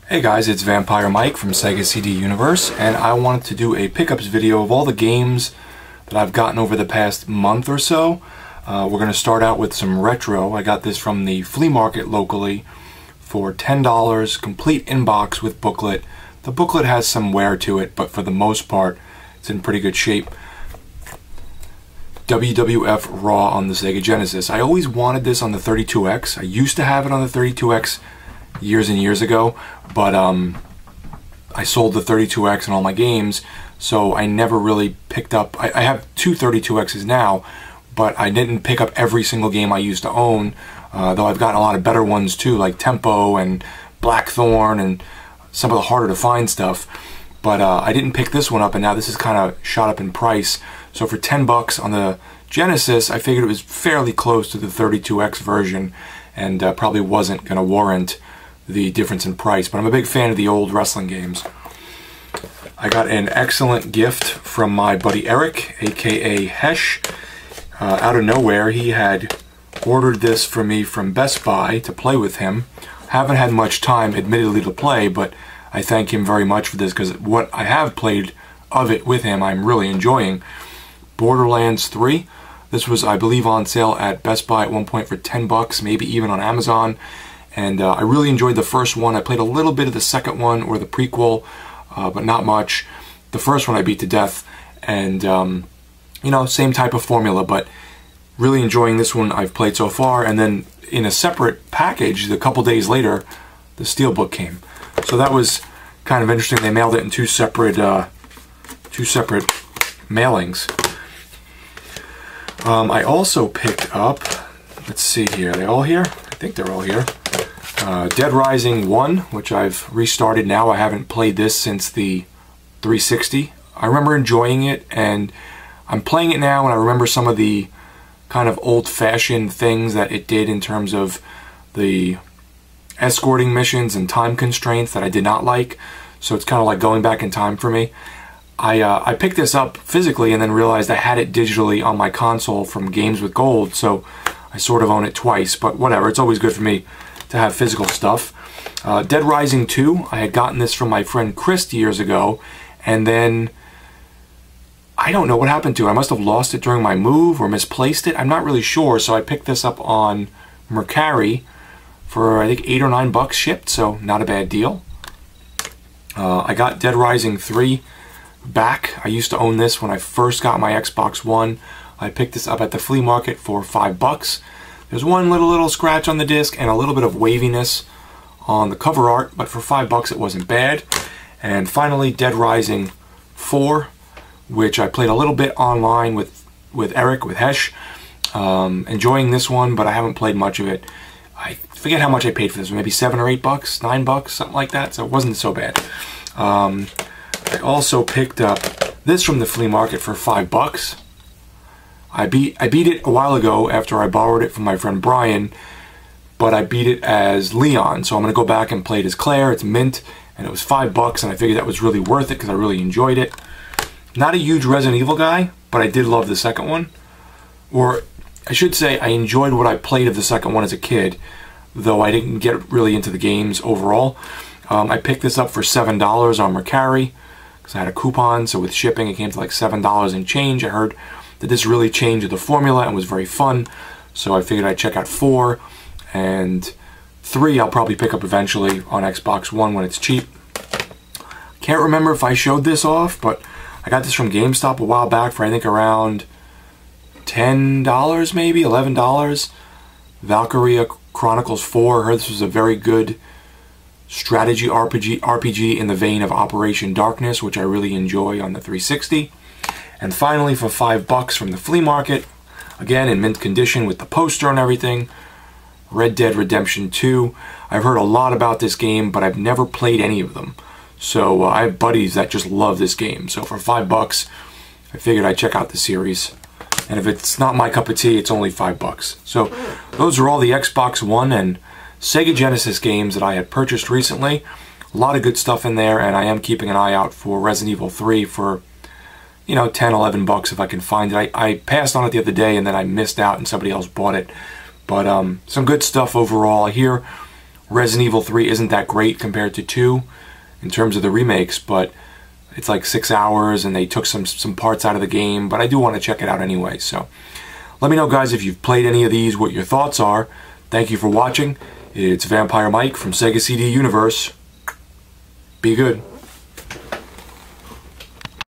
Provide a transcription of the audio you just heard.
Hey guys, it's Vampire Mike from Sega CD Universe, and I wanted to do a pickups video of all the games that I've gotten over the past month or so. We're going to start out with some retro. I got this from the flea market locally for $10, complete inbox with booklet. The booklet has some wear to it, but for the most part, it's in pretty good shape. WWF Raw on the Sega Genesis. I always wanted this on the 32X. I used to have it on the 32X years and years ago, but I sold the 32X and all my games, so I never really picked up. I have two 32Xs now, but I didn't pick up every single game I used to own, though I've gotten a lot of better ones too, like Tempo and Blackthorn and some of the harder to find stuff. But I didn't pick this one up, and now this is kind of shot up in price. So for 10 bucks on the Genesis, I figured it was fairly close to the 32X version, and probably wasn't going to warrant the difference in price. But I'm a big fan of the old wrestling games. I got an excellent gift from my buddy Eric, aka Hesh. Out of nowhere, he had ordered this for me from Best Buy to play with him. Haven't had much time, admittedly, to play, but I thank him very much for this, because what I have played of it with him, I'm really enjoying. Borderlands 3. This was, I believe, on sale at Best Buy at one point for 10 bucks, maybe even on Amazon. And I really enjoyed the first one. I played a little bit of the second one, or the prequel, but not much. The first one I beat to death, and you know, same type of formula, but really enjoying this one I've played so far. And then in a separate package, a couple days later, the Steelbook came. So that was kind of interesting. They mailed it in two separate mailings. I also picked up, let's see here, are they all here? I think they're all here. Dead Rising 1, which I've restarted now. I haven't played this since the 360. I remember enjoying it, and I'm playing it now, and I remember some of the kind of old-fashioned things that it did in terms of the escorting missions and time constraints that I did not like. So it's kind of like going back in time for me. I picked this up physically and then realized I had it digitally on my console from Games with Gold, so I sort of own it twice, but whatever, it's always good for me to have physical stuff. Dead Rising 2, I had gotten this from my friend Chris years ago, and then I don't know what happened to it. I must have lost it during my move or misplaced it. I'm not really sure, so I picked this up on Mercari for I think 8 or 9 bucks shipped, so not a bad deal. I got Dead Rising 3 back. I used to own this when I first got my Xbox One. I picked this up at the flea market for 5 bucks. There's one little scratch on the disc and a little bit of waviness on the cover art, but for 5 bucks it wasn't bad. And finally, Dead Rising 4, which I played a little bit online with Eric, with Hesh. Enjoying this one, but I haven't played much of it. I forget how much I paid for this, maybe 7 or 8 bucks, 9 bucks, something like that, so it wasn't so bad. I also picked up this from the flea market for 5 bucks. I beat it a while ago after I borrowed it from my friend Brian, but I beat it as Leon, so I'm going to go back and play it as Claire. It's mint, and it was 5 bucks, and I figured that was really worth it because I really enjoyed it. Not a huge Resident Evil guy, but I did love the second one. Or I should say I enjoyed what I played of the second one as a kid, though I didn't get really into the games overall. I picked this up for $7 on Mercari because I had a coupon, so with shipping it came to like $7 and change. I heard that this really changed the formula and was very fun, so I figured I'd check out 4, and 3 I'll probably pick up eventually on Xbox One when it's cheap. Can't remember if I showed this off, but I got this from GameStop a while back for I think around $10 maybe, $11. Valkyrie Chronicles 4. I heard this was a very good strategy RPG in the vein of Operation Darkness, which I really enjoy on the 360. And finally, for 5 bucks from the flea market, again in mint condition with the poster and everything, Red Dead Redemption 2. I've heard a lot about this game, but I've never played any of them. So I have buddies that just love this game. So for 5 bucks, I figured I'd check out the series. And if it's not my cup of tea, it's only 5 bucks. So those are all the Xbox One and Sega Genesis games that I had purchased recently. A lot of good stuff in there, and I am keeping an eye out for Resident Evil 3 for, you know, 10, 11 bucks if I can find it. I passed on it the other day and then I missed out and somebody else bought it. But some good stuff overall. I hear Resident Evil 3 isn't that great compared to 2 in terms of the remakes, but it's like 6 hours and they took some parts out of the game, but I do want to check it out anyway. So let me know, guys, if you've played any of these, what your thoughts are. Thank you for watching. It's Vampire Mike from Sega CD Universe. Be good.